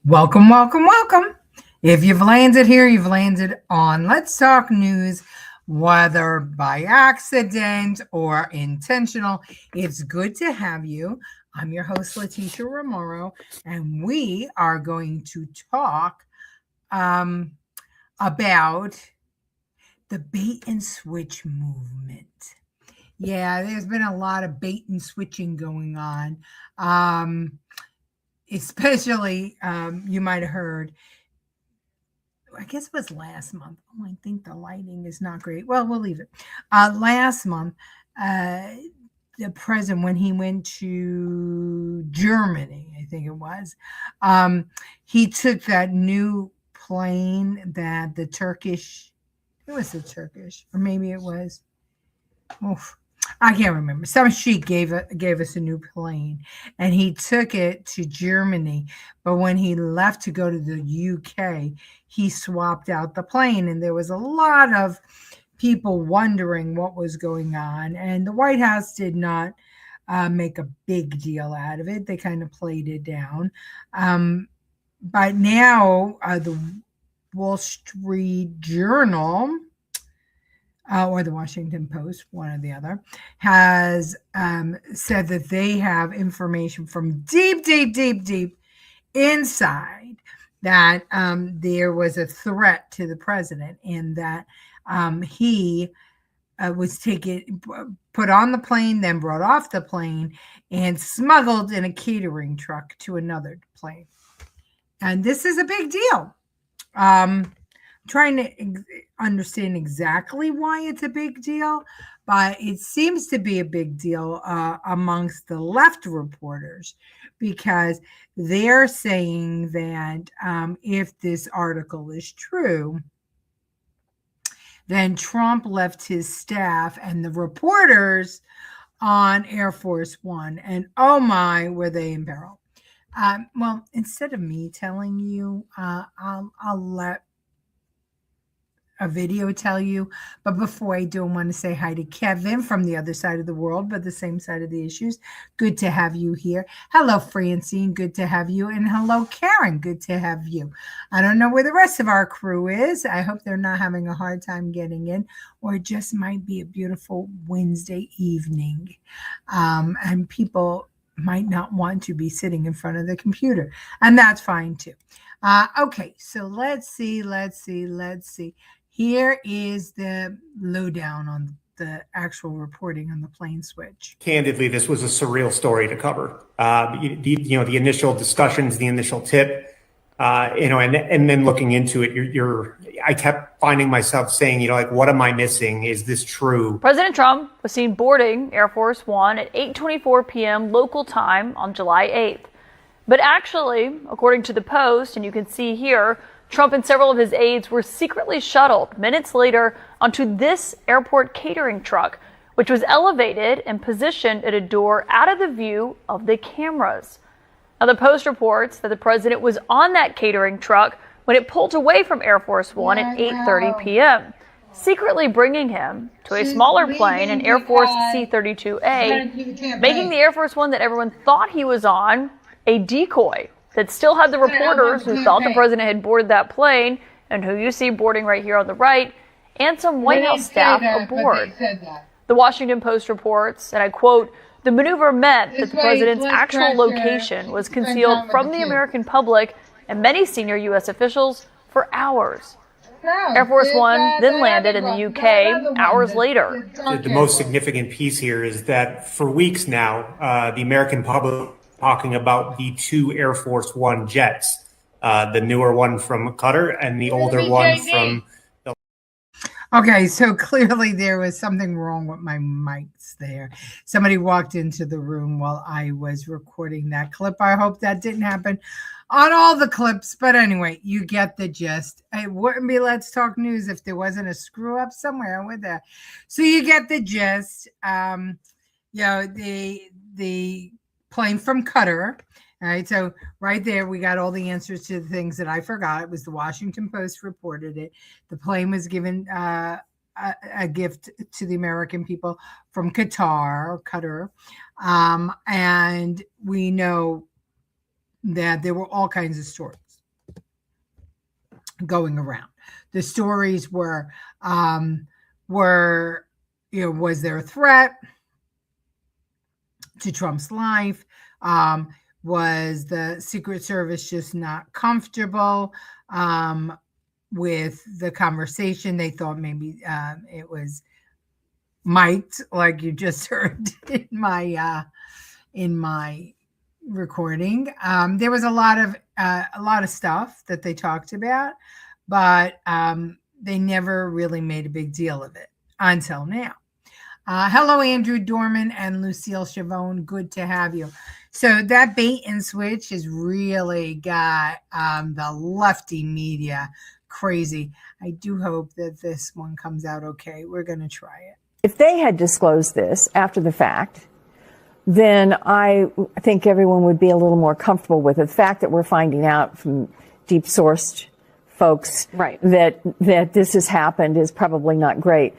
Welcome, welcome, welcome. If you've landed here, you've landed on Let's Talk News, whether by accident or intentional. It's good to have you. I'm your host, Leticia Remauro, and we are going to talk about the bait and switch movement. Yeah, there's been a lot of bait and switching going on. Especially, you might have heard, I guess it was last month. Oh, I think the lighting is not great. Well, we'll leave it. Last month, the president, when he went to Germany, I think it was, he took that new plane that the Turkish, it was the Turkish, or maybe it was, I can't remember. Some sheik gave us a new plane, and he took it to Germany. But when he left to go to the UK, he swapped out the plane, and there was a lot of people wondering what was going on. And the White House did not make a big deal out of it. They kind of played it down. But now the Wall Street Journal, or the Washington Post, one or the other, has said that they have information from deep inside that there was a threat to the president, and that he was put on the plane, then brought off the plane, and smuggled in a catering truck to another plane. And this is a big deal. Trying to understand exactly why it's a big deal, but it seems to be a big deal amongst the left reporters, because they're saying that if this article is true, then Trump left his staff and the reporters on Air Force One, and oh my, were they in peril. Well, instead of me telling you, I'll let a video tell you. But before I do, I want to say hi to Kevin from the other side of the world, but the same side of the issues. Good to have you here. Hello, Francine. Good to have you. And hello, Karen. Good to have you. I don't know where the rest of our crew is. I hope they're not having a hard time getting in, or it just might be a beautiful Wednesday evening. And people might not want to be sitting in front of the computer, and that's fine too. Okay, so let's see. Here is the lowdown on the actual reporting on the plane switch. Candidly, this was a surreal story to cover. The initial discussions, the initial tip, and then looking into it, I kept finding myself saying, what am I missing? Is this true? President Trump was seen boarding Air Force One at 8:24 p.m. local time on July 8th. But actually, according to the Post, and you can see here, Trump and several of his aides were secretly shuttled minutes later onto this airport catering truck, which was elevated and positioned at a door out of the view of the cameras. Now, the Post reports that the president was on that catering truck when it pulled away from Air Force One at 8:30 p.m., secretly bringing him to a smaller plane, an Air Force C-32A, making the Air Force One that everyone thought he was on a decoy that still had the reporters who thought the president had boarded that plane, and who you see boarding right here on the right, and some White House staff aboard. The Washington Post reports, and I quote, "The maneuver meant that the president's actual location was concealed from the American public and many senior U.S. officials for hours." Air Force One then landed in the UK hours later. The most significant piece here is that for weeks now, the American public talking about the two Air Force One jets, the newer one from Qatar and the older one from the... Okay, so clearly there was something wrong with my mics there. Somebody walked into the room while I was recording that clip. I hope that didn't happen on all the clips, but anyway, you get the gist. It wouldn't be Let's Talk News if there wasn't a screw up somewhere with that. So you get the gist. The plane from Qatar. All right, so right there, we got all the answers to the things that I forgot. It was the Washington Post reported it. The plane was given a gift to the American people from Qatar. And we know that there were all kinds of stories going around. The stories were, was there a threat to Trump's life? Was the Secret Service just not comfortable with the conversation? They thought maybe it was mic'd, like you just heard in my recording. There was a lot of stuff that they talked about, but they never really made a big deal of it until now. Hello, Andrew Dorman and Lucille Chavone. Good to have you. So that bait and switch has really got the lefty media crazy. I do hope that this one comes out okay. We're going to try it. If they had disclosed this after the fact, then I think everyone would be a little more comfortable with it. The fact that we're finding out from deep sourced folks right. that this has happened is probably not great.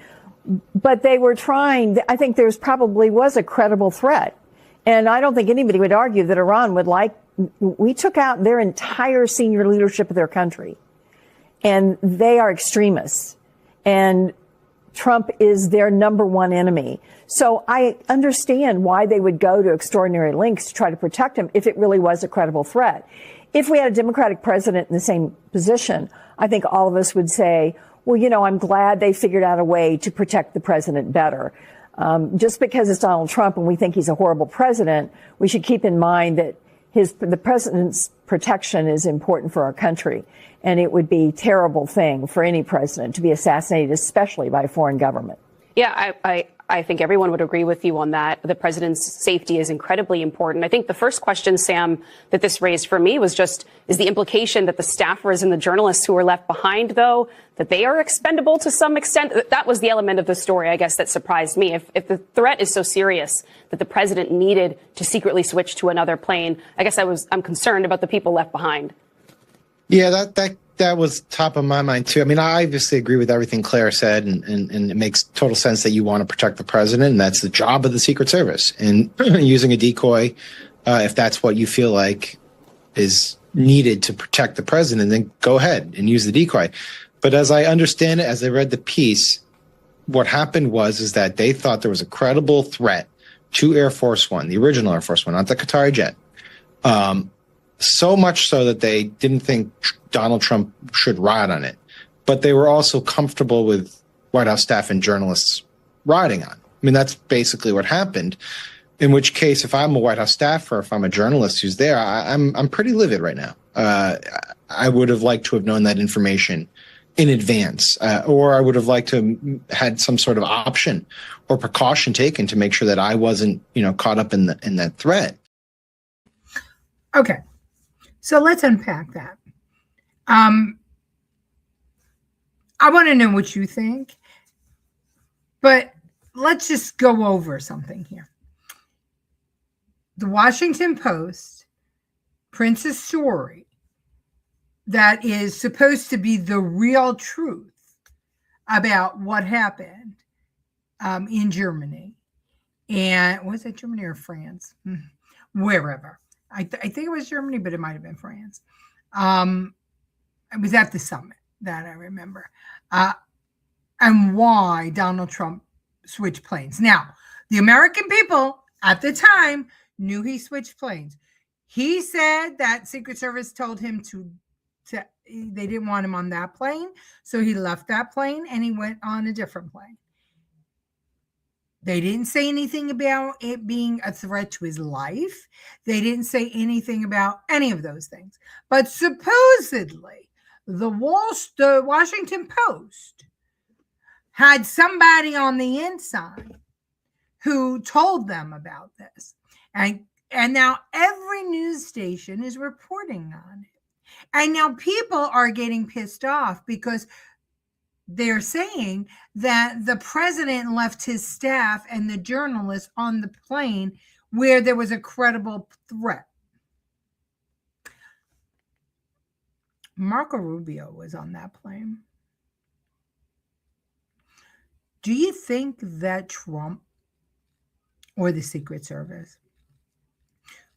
But they were trying, I think there's probably was a credible threat. And I don't think anybody would argue that Iran would we took out their entire senior leadership of their country. And they are extremists. And Trump is their number one enemy. So I understand why they would go to extraordinary lengths to try to protect him if it really was a credible threat. If we had a Democratic president in the same position, I think all of us would say, well, I'm glad they figured out a way to protect the president better. Just because it's Donald Trump and we think he's a horrible president, we should keep in mind that the president's protection is important for our country. And it would be a terrible thing for any president to be assassinated, especially by a foreign government. Yeah, I think everyone would agree with you on that. The president's safety is incredibly important. I think the first question, Sam, that this raised for me was just, is the implication that the staffers and the journalists who were left behind, though, that they are expendable to some extent? That was the element of the story, I guess, that surprised me. If the threat is so serious that the president needed to secretly switch to another plane, I guess I'm concerned about the people left behind. Yeah, that was top of my mind, too. I mean, I obviously agree with everything Claire said, and it makes total sense that you want to protect the president, and that's the job of the Secret Service. And using a decoy, if that's what you feel like is needed to protect the president, then go ahead and use the decoy. But as I understand it, as I read the piece, what happened is that they thought there was a credible threat to Air Force One, the original Air Force One, not the Qatari jet. So much so that they didn't think Donald Trump should ride on it. But they were also comfortable with White House staff and journalists riding on. I mean, that's basically what happened. In which case, if I'm a White House staffer, if I'm a journalist who's there, I'm pretty livid right now. I would have liked to have known that information in advance, or I would have liked to have had some sort of option or precaution taken to make sure that I wasn't, caught up in that threat. Okay. So let's unpack that. I want to know what you think, but let's just go over something here. The Washington Post prints a story that is supposed to be the real truth about what happened in Germany. And was it Germany or France? Wherever. I think it was Germany, but it might have been France. It was at the summit that I remember. And why Donald Trump switched planes. Now, the American people at the time knew he switched planes. He said that Secret Service told him they didn't want him on that plane. So he left that plane and he went on a different plane. They didn't say anything about it being a threat to his life. They didn't say anything about any of those things. But supposedly, the Washington Post had somebody on the inside who told them about this. And now every news station is reporting on it. And now people are getting pissed off because they're saying that the president left his staff and the journalists on the plane where there was a credible threat. Marco Rubio was on that plane. Do you think that Trump or the Secret Service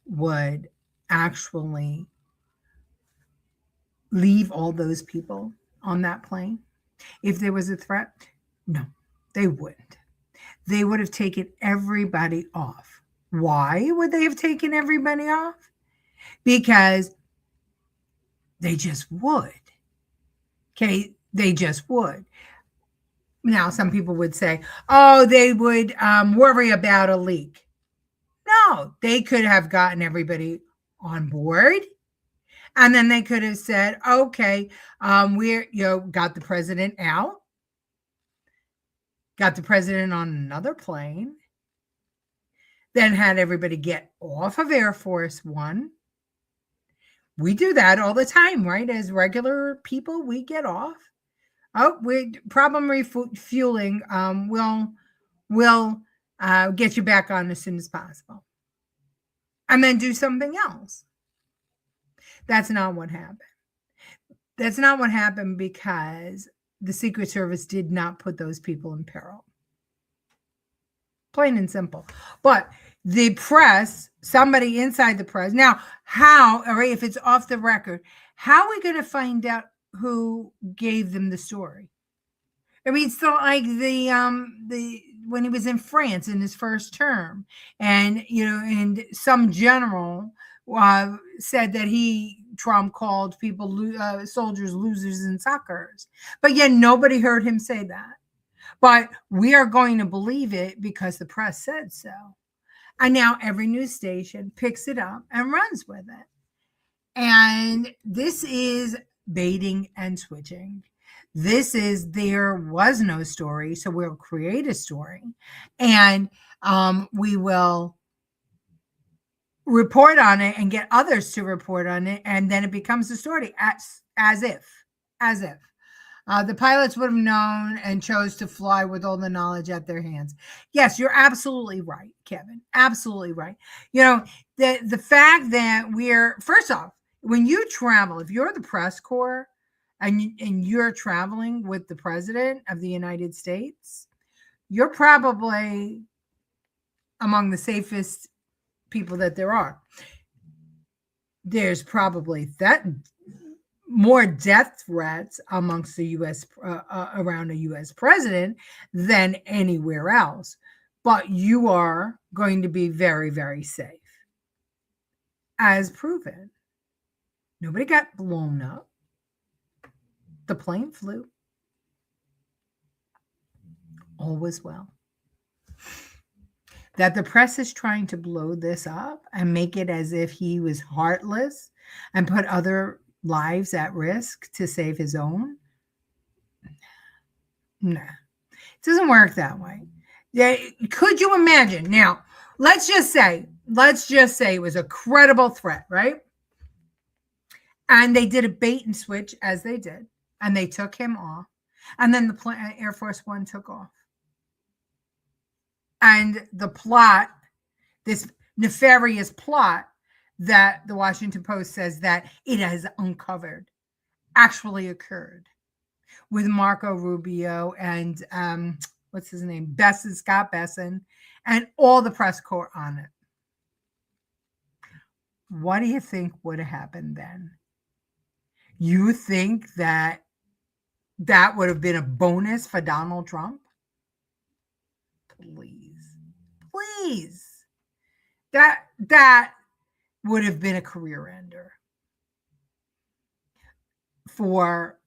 would actually leave all those people on that plane if there was a threat? No, they wouldn't. They would have taken everybody off. Why would they have taken everybody off? Because they just would. Okay, they just would. Now, some people would say, oh, they would worry about a leak. No, they could have gotten everybody on board. And then they could have said, okay, we're, got the president out, got the president on another plane, then had everybody get off of Air Force One. We do that all the time, right? As regular people, we get off. Oh, problem refueling. We'll get you back on as soon as possible, and then do something else. That's not what happened. That's not what happened because the Secret Service did not put those people in peril. Plain and simple. But the press, somebody inside the press. Now, how, all right, if it's off the record, how are we going to find out who gave them the story? I mean, it's not like the when he was in France in his first term, and and some general said that Trump called people soldiers losers and suckers, but yet nobody heard him say that. But we are going to believe it because the press said so. And now every news station picks it up and runs with it. And this is baiting and switching. This is, there was no story, so we'll create a story. And we will report on it and get others to report on it. And then it becomes a story as if. The pilots would have known and chose to fly with all the knowledge at their hands. Yes, you're absolutely right, Kevin. Absolutely right. The fact that first off, when you travel, if you're the press corps and you're traveling with the president of the United States, you're probably among the safest people that there are. There's probably more death threats amongst the U.S. Around a U.S. president than anywhere else. But you are going to be very, very safe, as proven. Nobody got blown up. The plane flew. All was well. That the press is trying to blow this up and make it as if he was heartless and put other lives at risk to save his own? Nah, it doesn't work that way. Yeah, could you imagine? Now, let's just say it was a credible threat, right? And they did a bait and switch as they did, and they took him off, and then the Air Force One took off. And the plot, this nefarious plot that the Washington Post says that it has uncovered, actually occurred with Marco Rubio and what's his name, Scott Besson, and all the press corps on it. What do you think would have happened then? You think that would have been a bonus for Donald Trump? Please. That would have been a career ender for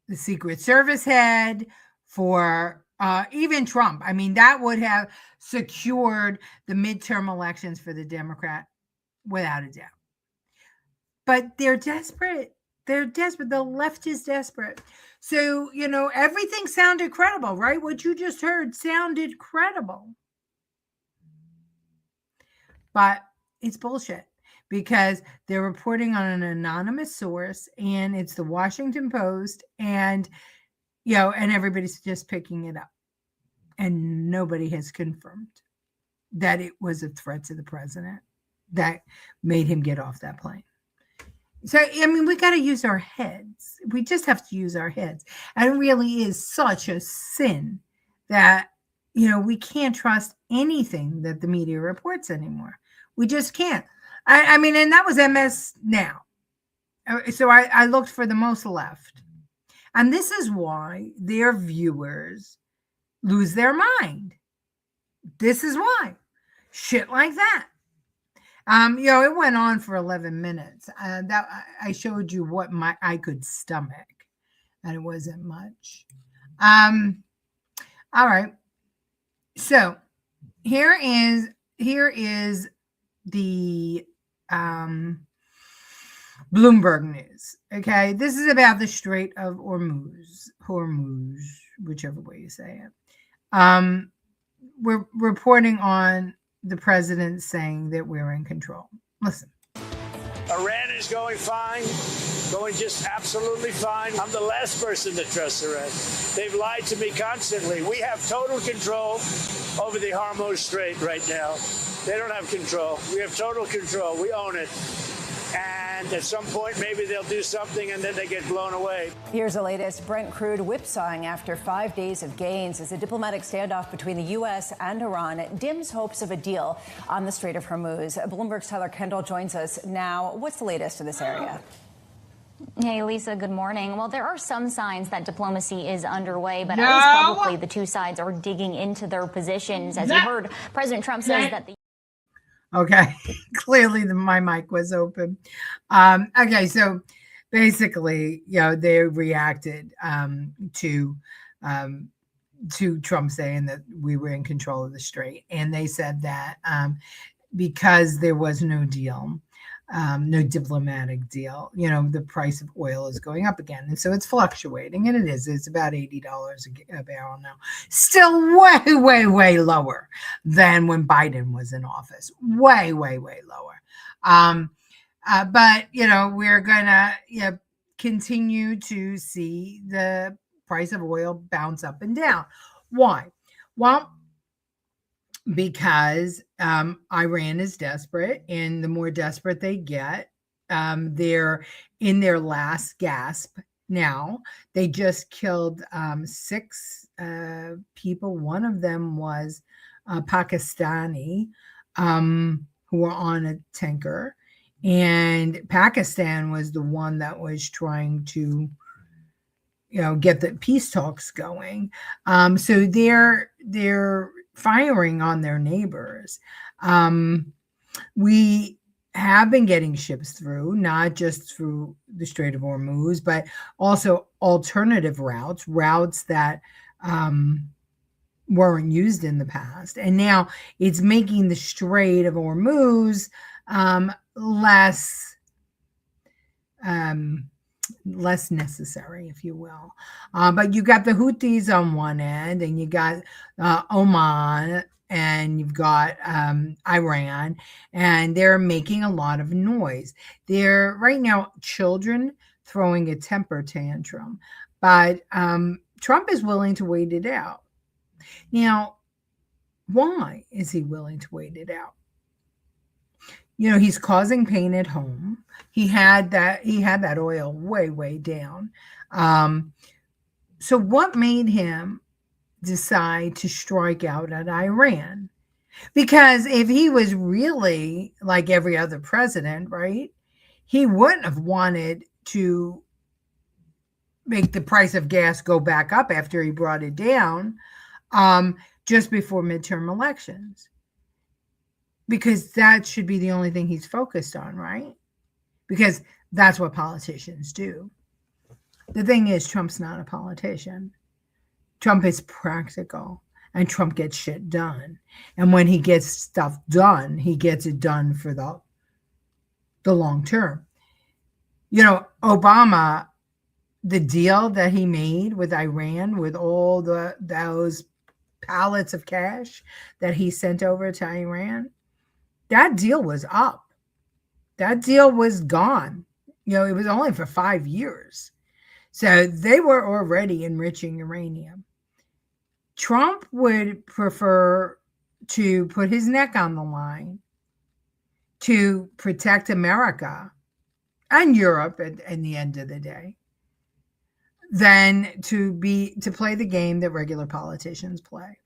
the Secret Service head, for even Trump. I mean, that would have secured the midterm elections for the Democrat without a doubt. But they're desperate. They're desperate. The left is desperate. So, everything sounded credible, right? What you just heard sounded credible. But it's bullshit because they're reporting on an anonymous source, and it's the Washington Post, and and everybody's just picking it up, and nobody has confirmed that it was a threat to the president that made him get off that plane. So, I mean, we got to use our heads. We just have to use our heads. And it really is such a sin that, we can't trust anything that the media reports anymore. We just can't. I mean, and that was MS Now. So I looked for the most left. And this is why their viewers lose their mind. This is why. Shit like that. It went on for 11 minutes. That I showed you what I could stomach, and it wasn't much. All right. So here is the Bloomberg news. Okay, this is about the Strait of Hormuz, whichever way you say it. We're reporting on the president saying that we're in control. Listen. Iran is going fine, going just absolutely fine. I'm the last person to trust Iran. They've lied to me constantly. We have total control over the Hormuz Strait right now. They don't have control. We have total control. We own it. And at some point, maybe they'll do something and then they get blown away. Here's the latest. Brent crude whipsawing after 5 days of gains as a diplomatic standoff between the U.S. and Iran dims hopes of a deal on the Strait of Hormuz. Bloomberg's Tyler Kendall joins us now. What's the latest in this area? Hey, Lisa, good morning. Well, there are some signs that diplomacy is underway, but at least publicly, the two sides are digging into their positions. As you heard, President Trump says that the Okay, clearly my mic was open. Okay, so basically, they reacted to Trump saying that we were in control of the strait, and they said that because there was no deal, no diplomatic deal, the price of oil is going up again, and so it's fluctuating, and it is. It's about $80 a barrel now. Still way, way, way lower than when Biden was in office. Way, way, way lower. But we're gonna continue to see the price of oil bounce up and down. Why? Well, because Iran is desperate, and the more desperate they get, they're in their last gasp now. They just killed 6 people. One of them was Pakistani who were on a tanker, and Pakistan was the one that was trying to get the peace talks going. So they're firing on their neighbors. We have been getting ships through, not just through the Strait of Hormuz, but also alternative routes that weren't used in the past. And now it's making the Strait of Hormuz less necessary, if you will. But you got the Houthis on one end, and you got Oman, and you've got Iran, and they're making a lot of noise. They're right now children throwing a temper tantrum, but Trump is willing to wait it out. Now, why is he willing to wait it out? He's causing pain at home. He had that oil way, way down. So what made him decide to strike out at Iran? Because if he was really like every other president, right, he wouldn't have wanted to make the price of gas go back up after he brought it down just before midterm elections. Because that should be the only thing he's focused on, right? Because that's what politicians do. The thing is, Trump's not a politician. Trump is practical, and Trump gets shit done. And when he gets stuff done, he gets it done for the long term. Obama, the deal that he made with Iran, with all those pallets of cash that he sent over to Iran, that deal was up. That deal was gone. It was only for 5 years. So they were already enriching uranium. Trump would prefer to put his neck on the line to protect America and Europe at the end of the day than to play the game that regular politicians play.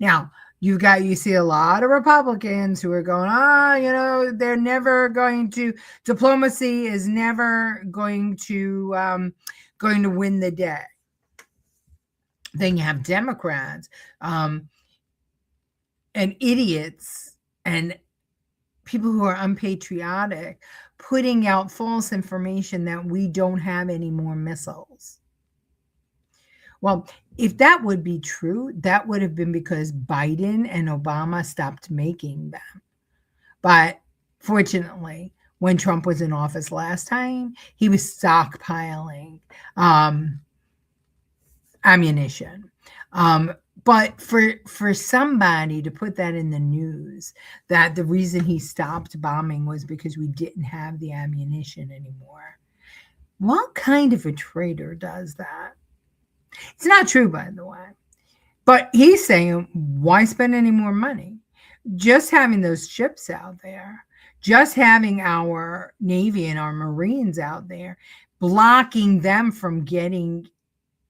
Now, You see a lot of Republicans who are going, they're never going to, diplomacy is never going to win the day. Then you have Democrats and idiots and people who are unpatriotic putting out false information that we don't have any more missiles. Well, if that would be true, that would have been because Biden and Obama stopped making them. But fortunately, when Trump was in office last time, he was stockpiling ammunition. But for somebody to put that in the news, that the reason he stopped bombing was because we didn't have the ammunition anymore. What kind of a traitor does that? It's not true, by the way. But he's saying, why spend any more money? Just having those ships out there, just having our Navy and our Marines out there, blocking them from getting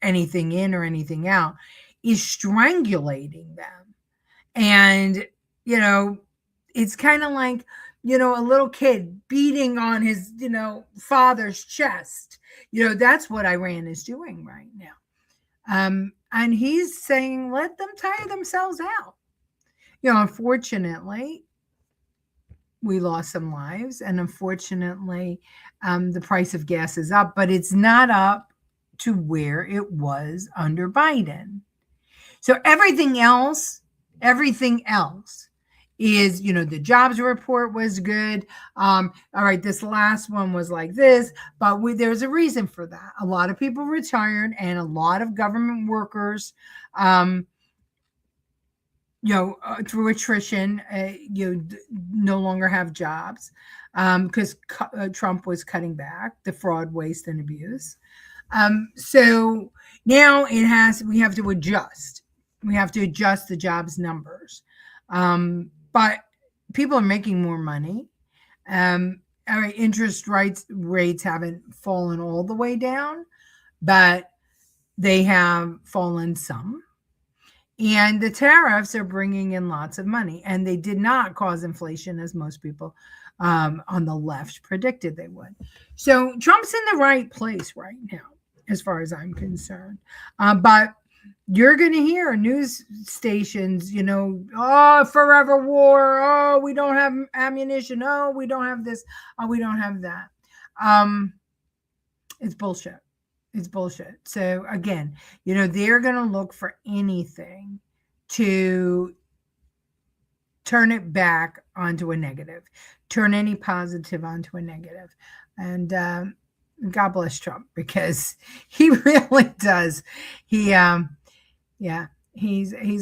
anything in or anything out, is strangulating them. And, it's kind of like, a little kid beating on his, father's chest. That's what Iran is doing right now. And he's saying, let them tire themselves out. Unfortunately, we lost some lives. And unfortunately, the price of gas is up, but it's not up to where it was under Biden. So everything else is, the jobs report was good. All right, this last one was like this, but there's a reason for that. A lot of people retired and a lot of government workers, through attrition, no longer have jobs because Trump was cutting back the fraud, waste, and abuse. So now we have to adjust. We have to adjust the jobs numbers. But people are making more money. Interest rates haven't fallen all the way down, but they have fallen some. And the tariffs are bringing in lots of money, and they did not cause inflation as most people on the left predicted they would. So Trump's in the right place right now, as far as I'm concerned. But you're going to hear news stations, forever war. Oh, we don't have ammunition. Oh, we don't have this. Oh, we don't have that. It's bullshit. It's bullshit. So again, they're going to look for anything to turn it back onto a negative, turn any positive onto a negative. And God bless Trump, because he really does. He's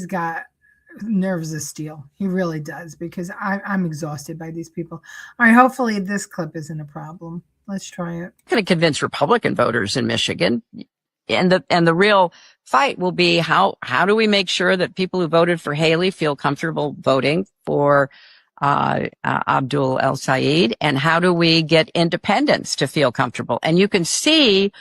got nerves of steel. He really does, because I'm exhausted by these people. All right, hopefully this clip isn't a problem. Let's try it. Going to convince Republican voters in Michigan, and the real fight will be how do we make sure that people who voted for Haley feel comfortable voting for Abdul El Sayed, and how do we get independents to feel comfortable? And you can see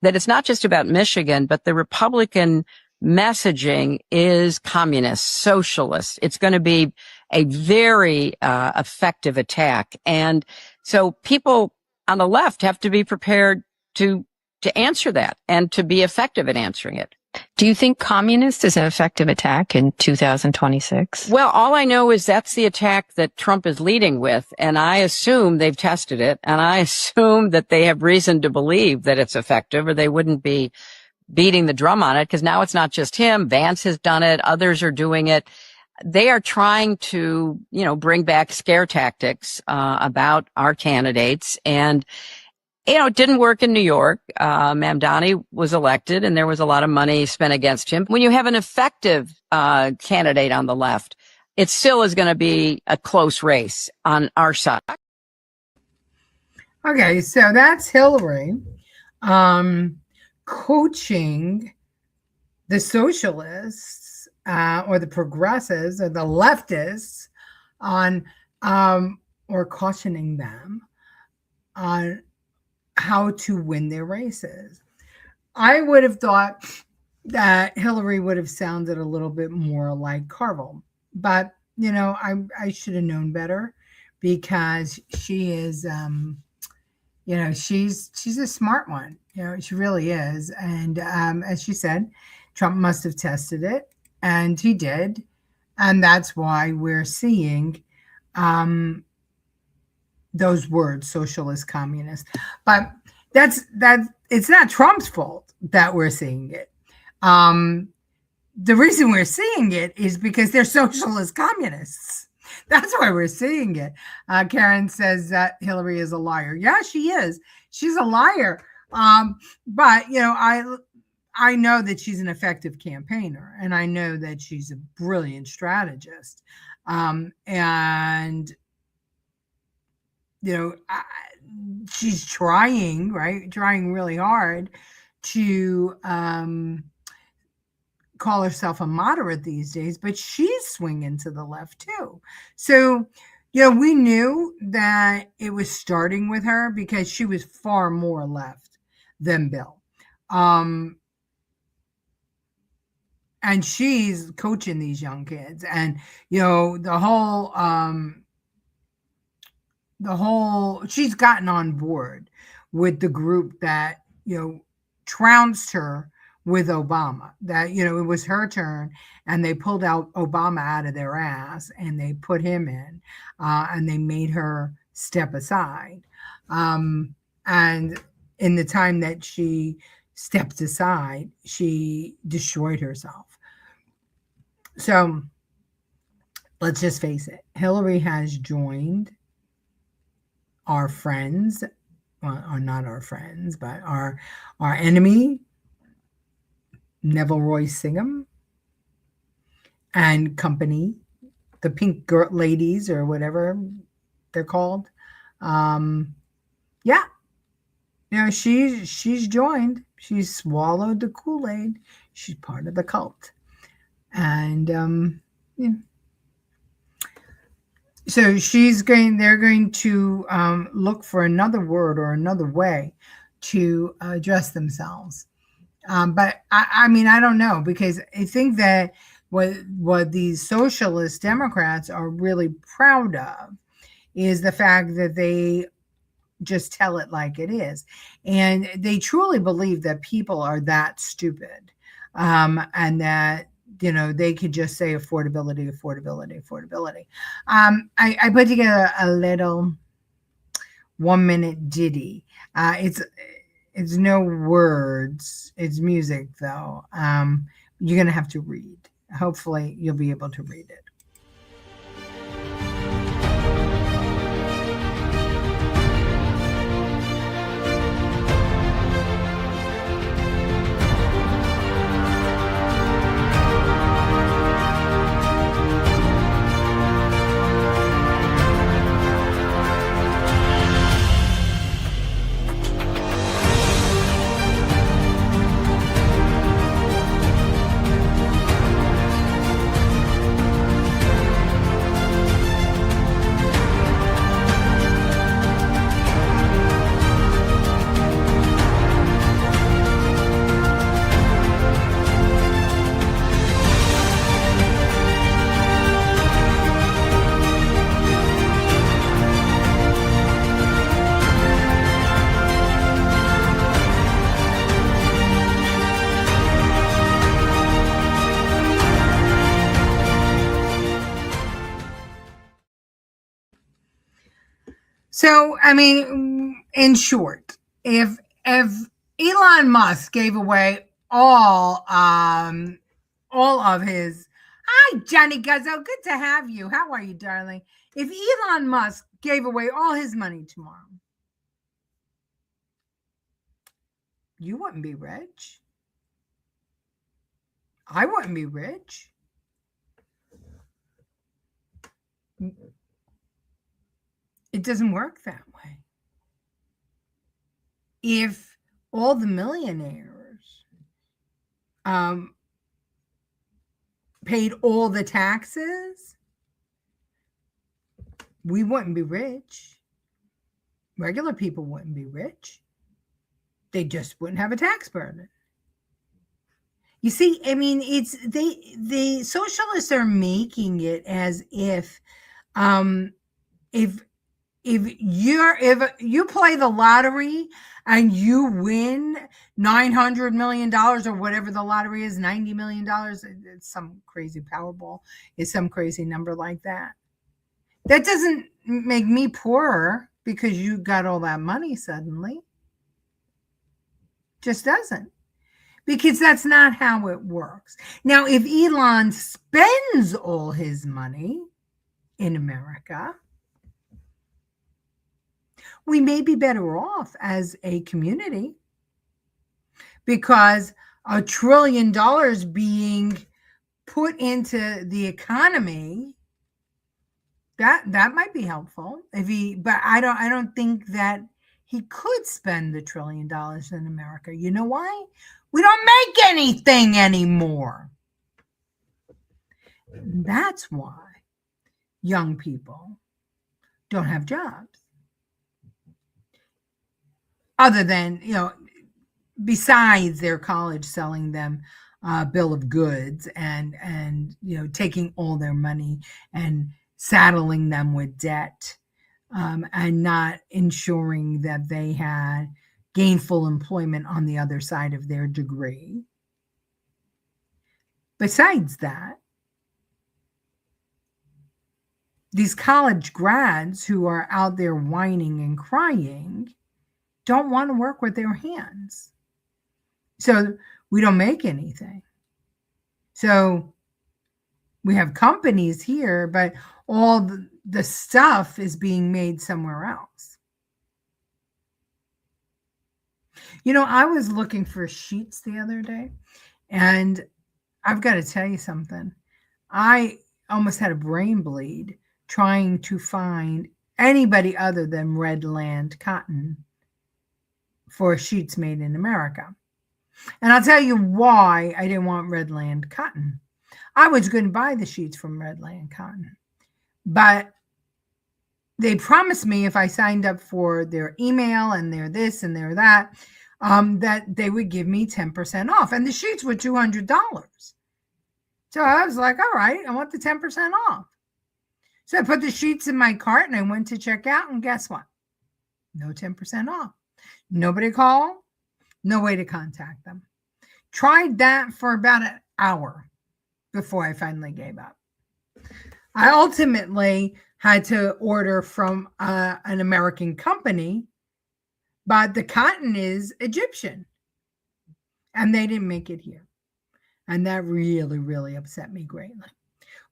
that it's not just about Michigan, but the Republican messaging is communist, socialist. It's going to be a very effective attack, and so people on the left have to be prepared to answer that and to be effective at answering it. Do you think communist is an effective attack in 2026? Well, all I know is that's the attack that Trump is leading with, and I assume they've tested it, and I assume that they have reason to believe that it's effective, or they wouldn't be beating the drum on it, because now it's not just him. Vance has done it. Others are doing it. They are trying to, bring back scare tactics about our candidates. And, it didn't work in New York. Mamdani was elected and there was a lot of money spent against him. When you have an effective candidate on the left, it still is going to be a close race on our side. Okay, so that's Hillary coaching the socialists or the progressives or the leftists on or cautioning them on how to win their races. I would have thought that Hillary would have sounded a little bit more like Carville. But, I should have known better, because she is, she's a smart one. She really is. And as she said, Trump must have tested it, and he did. And that's why we're seeing those words, socialist, communist. But it's not Trump's fault that we're seeing it. The reason we're seeing it is because they're socialist communists. That's why we're seeing it. Karen says that Hillary is a liar. Yeah, she is. She's a liar. But I know that she's an effective campaigner, and I know that she's a brilliant strategist. And she's trying really hard to call herself a moderate these days, but she's swinging to the left too. So, we knew that it was starting with her, because she was far more left than Bill. And she's coaching these young kids, and the whole she's gotten on board with the group that trounced her with Obama. That it was her turn, and they pulled out Obama out of their ass, and they put him in, and they made her step aside. And in the time that she stepped aside, she destroyed herself. So let's just face it, Hillary has joined our friends, or not our friends, but our enemy, Neville Royce Singham and company, the pink girl ladies, or whatever they're called. She's joined. She's swallowed the Kool-Aid. She's part of the cult. And so they're going to look for another word or another way to address themselves. But I don't know, because I think that what these socialist Democrats are really proud of is the fact that they just tell it like it is. And they truly believe that people are that stupid, and that, they could just say affordability. I put together a little 1-minute ditty. It's no words. It's music, though. You're going to have to read. Hopefully, you'll be able to read it. So, in short, if Elon Musk gave away all of his, hi, Johnny Guzzo, good to have you. How are you, darling? If Elon Musk gave away all his money tomorrow, you wouldn't be rich. I wouldn't be rich. It doesn't work that way. If all the millionaires paid all the taxes, we wouldn't be rich. Regular people wouldn't be rich. They just wouldn't have a tax burden. You see, I mean, it's the socialists are making it as um, if if you play the lottery and you win $900 million or whatever the lottery is, $90 million, it's some crazy Powerball, is some crazy number like that. That doesn't make me poorer because you got all that money suddenly. Just doesn't. Because that's not how it works. Now, if Elon spends all his money in America, we may be better off as a community because $1 trillion being put into the economy, that might be helpful but I don't think that he could spend $1 trillion in America. You know why? We don't make anything anymore. That's why young people don't have jobs. Other than, besides their college selling them a bill of goods and taking all their money and saddling them with debt, and not ensuring that they had gainful employment on the other side of their degree. Besides that, these college grads who are out there whining and crying don't want to work with their hands. So we don't make anything. So we have companies here, but all the stuff is being made somewhere else. I was looking for sheets the other day, and I've got to tell you something. I almost had a brain bleed trying to find anybody other than Redland Cotton for sheets made in America. And I'll tell you why I didn't want Redland Cotton. I was going to buy the sheets from Redland Cotton, but they promised me if I signed up for their email and their this and their that, that they would give me 10% off. And the sheets were $200. So I was like, all right, I want the 10% off. So I put the sheets in my cart and I went to check out, and guess what? No 10% off. Nobody called, no way to contact them. Tried that for about an hour before I finally gave up. I ultimately had to order from an American company, but the cotton is Egyptian and they didn't make it here. And that really, really upset me greatly.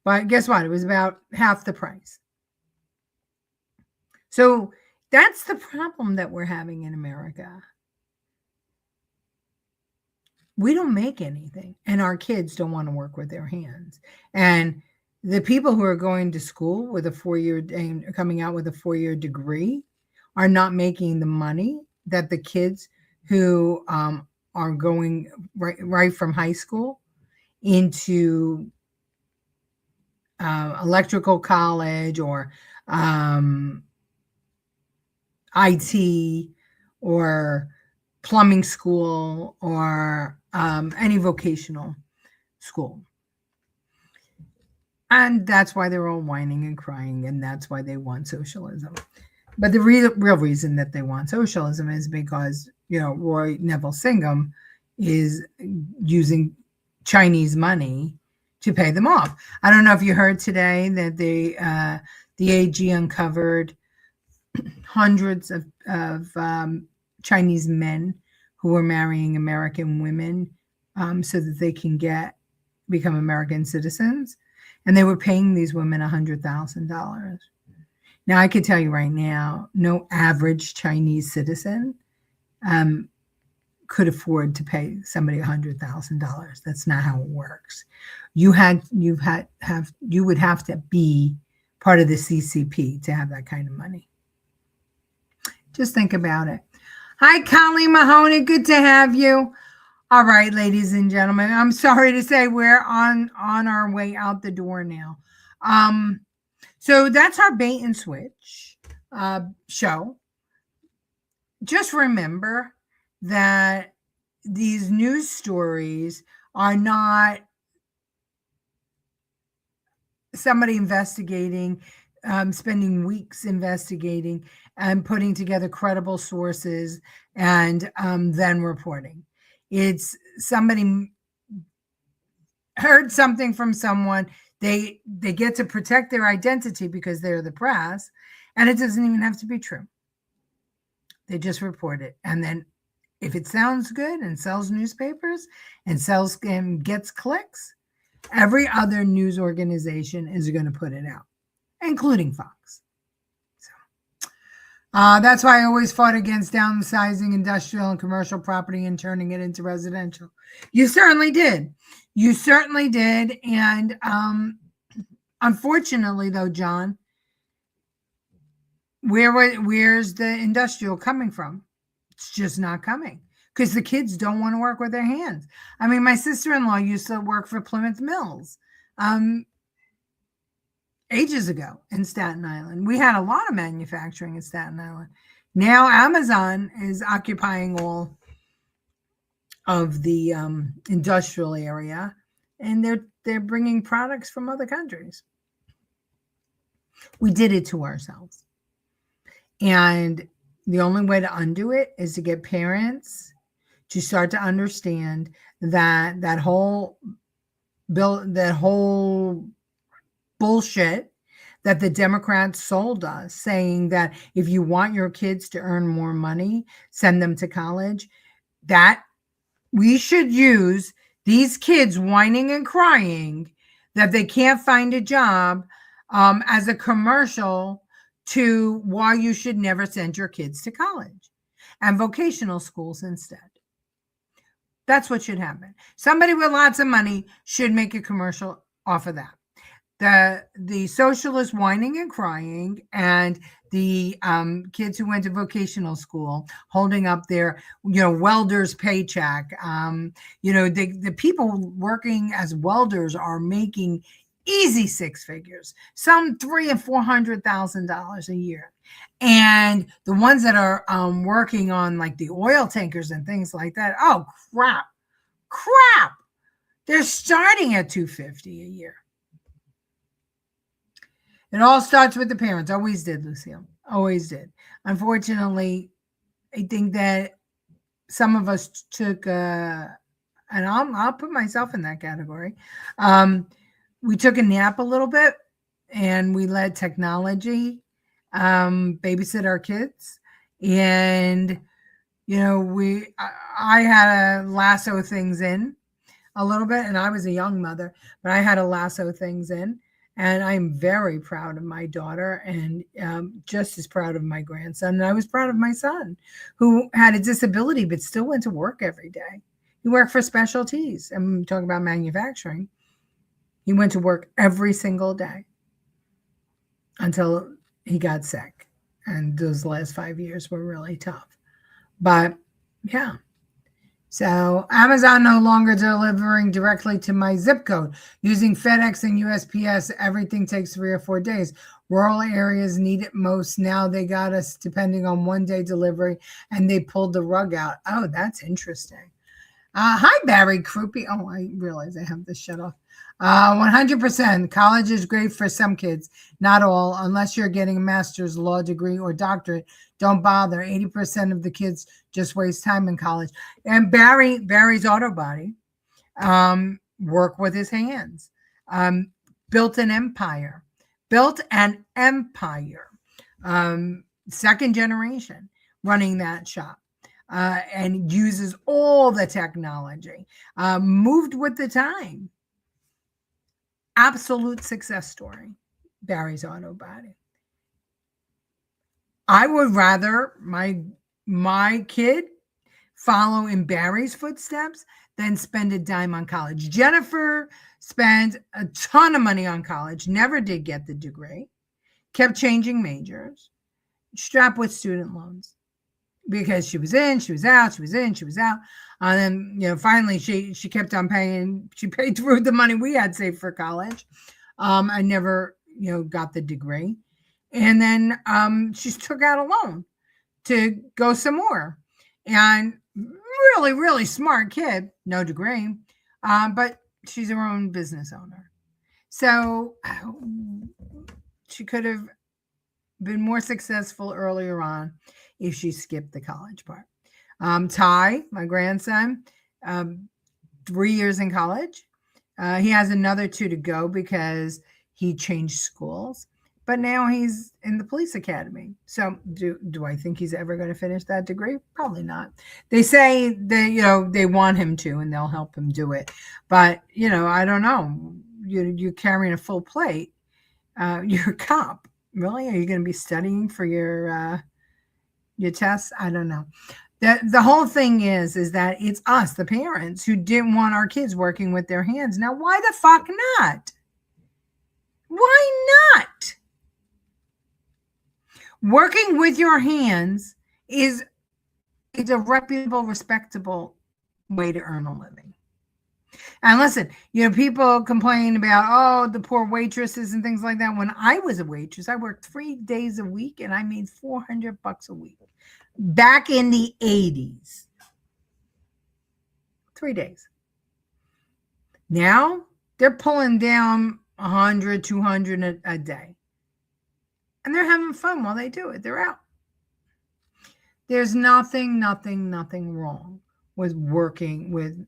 But guess what? It was about half the price. So that's the problem that we're having in America. We don't make anything, and our kids don't want to work with their hands. And the people who are going to school with a 4-year and coming out with a 4-year degree are not making the money that the kids who are going right from high school into electrical college or IT or plumbing school or any vocational school. And that's why they're all whining and crying, and that's why they want socialism. But the real reason that they want socialism is because, Roy Neville Singham is using Chinese money to pay them off. I don't know if you heard today that the AG uncovered hundreds of Chinese men who were marrying American women so that they can become American citizens. And they were paying these women $100,000. Now, I can tell you right now, no average Chinese citizen could afford to pay somebody $100,000. That's not how it works. You would have to be part of the CCP to have that kind of money. Just think about it. Hi, Colleen Mahoney. Good to have you. All right, ladies and gentlemen, I'm sorry to say we're on our way out the door now. So that's our bait and switch show. Just remember that these news stories are not somebody investigating, spending weeks investigating and putting together credible sources and then reporting. It's somebody heard something from someone. They get to protect their identity because they're the press, and it doesn't even have to be true. They just report it, and then if it sounds good and sells newspapers and sells and gets clicks, every other news organization is going to put it out, including Fox. So that's why I always fought against downsizing industrial and commercial property and turning it into residential. You certainly did. You certainly did. And unfortunately, though, John, where's the industrial coming from? It's just not coming because the kids don't want to work with their hands. I mean, my sister-in-law used to work for Plymouth Mills ages ago in Staten Island. We had a lot of manufacturing in Staten Island. Now Amazon is occupying all of the industrial area, and they're bringing products from other countries. We did it to ourselves. And the only way to undo it is to get parents to start to understand that that whole bullshit that the Democrats sold us, saying that if you want your kids to earn more money, send them to college, that we should use these kids whining and crying that they can't find a job as a commercial to why you should never send your kids to college and vocational schools instead. That's what should happen. Somebody with lots of money should make a commercial off of that. The socialists whining and crying, and the kids who went to vocational school holding up their, welder's paycheck. The people working as welders are making easy six figures, some $300,000 and $400,000 a year. And the ones that are working on like the oil tankers and things like that, oh crap, they're starting at $250 a year. It all starts with the parents. Always did, Lucille. Always did. Unfortunately, I think that some of us took, and I'll put myself in that category. We took a nap a little bit, and we let technology babysit our kids. And I had to lasso things in a little bit, and I was a young mother, but I had to lasso things in. And I'm very proud of my daughter, and just as proud of my grandson. And I was proud of my son, who had a disability but still went to work every day. He worked for specialties. I'm talking about manufacturing. He went to work every single day until he got sick. And those last 5 years were really tough. But yeah. So Amazon no longer delivering directly to my zip code. Using FedEx and USPS, everything takes 3 or 4 days. Rural areas need it most. Now they got us depending on 1 day delivery, and they pulled the rug out. Oh, that's interesting. Hi, Barry Croupy. Oh, I realize I have this shut off. 100%. College is great for some kids, not all. Unless you're getting a master's, law degree, or doctorate, don't bother. 80% of the kids just waste time in college. And Barry's auto body, work with his hands, built an empire, second generation running that shop. And uses all the technology, moved with the time. Absolute success story, Barry's Auto Body. I would rather my kid follow in Barry's footsteps than spend a dime on college. Jennifer spent a ton of money on college, never did get the degree, kept changing majors, strapped with student loans. Because she was in, she was out, she was in, she was out. And then, finally she kept on paying. She paid through the money we had saved for college. I never, got the degree. And then she took out a loan to go some more. And really, really smart kid, no degree. But she's her own business owner. So she could have been more successful earlier on if she skipped the college part. Ty, my grandson, 3 years in college. He has another 2 to go because he changed schools. But now he's in the police academy. So do I think he's ever going to finish that degree? Probably not. They say they want him to, and they'll help him do it. But I don't know. You're carrying a full plate. You're a cop. Really? Are you going to be studying for your tests? I don't know. The whole thing is that it's us, the parents, who didn't want our kids working with their hands. Now, why the fuck not? Why not? Working with your hands is a reputable, respectable way to earn a living. And listen, people complain about, the poor waitresses and things like that. When I was a waitress, I worked 3 days a week and I made $400 a week. Back in the 80s. 3 days. Now they're pulling down 100, 200 a day. And they're having fun while they do it. They're out. There's nothing wrong with working with,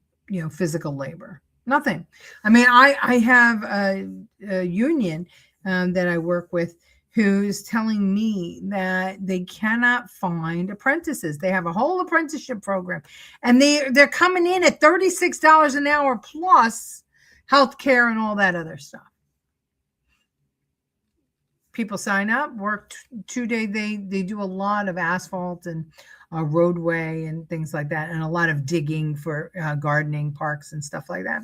physical labor. Nothing. I mean, I have a union that I work with who's telling me that they cannot find apprentices. They have a whole apprenticeship program, and they're coming in at $36 an hour plus healthcare and all that other stuff. People sign up, work 2 days. They do a lot of asphalt and roadway and things like that, and a lot of digging for gardening, parks and stuff like that.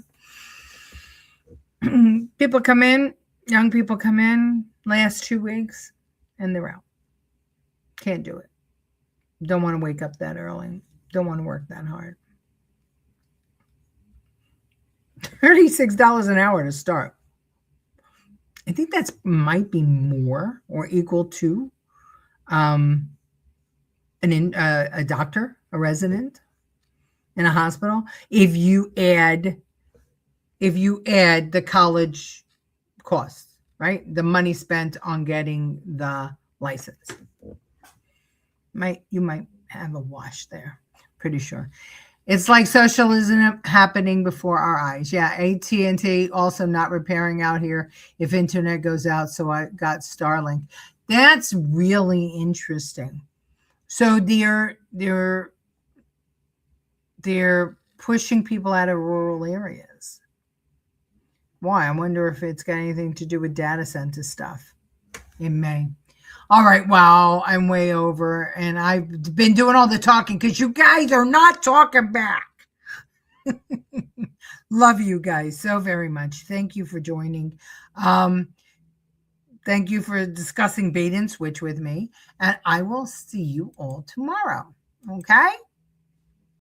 People come in, young people come in, last 2 weeks, and they're out. Can't do it. Don't want to wake up that early. Don't want to work that hard. $36 an hour to start. I think that's might be more or equal to a doctor, a resident in a hospital. If you add the college costs, right? The money spent on getting the license. You might have a wash there. Pretty sure. It's like socialism happening before our eyes. Yeah, AT&T also not repairing out here if internet goes out, so I got Starlink. That's really interesting. So they're pushing people out of rural areas. Why? I wonder if it's got anything to do with data center stuff. It may. All right, well, I'm way over, and I've been doing all the talking because you guys are not talking back. Love you guys so very much. Thank you for joining. Thank you for discussing bait and switch with me, and I will see you all tomorrow. Okay?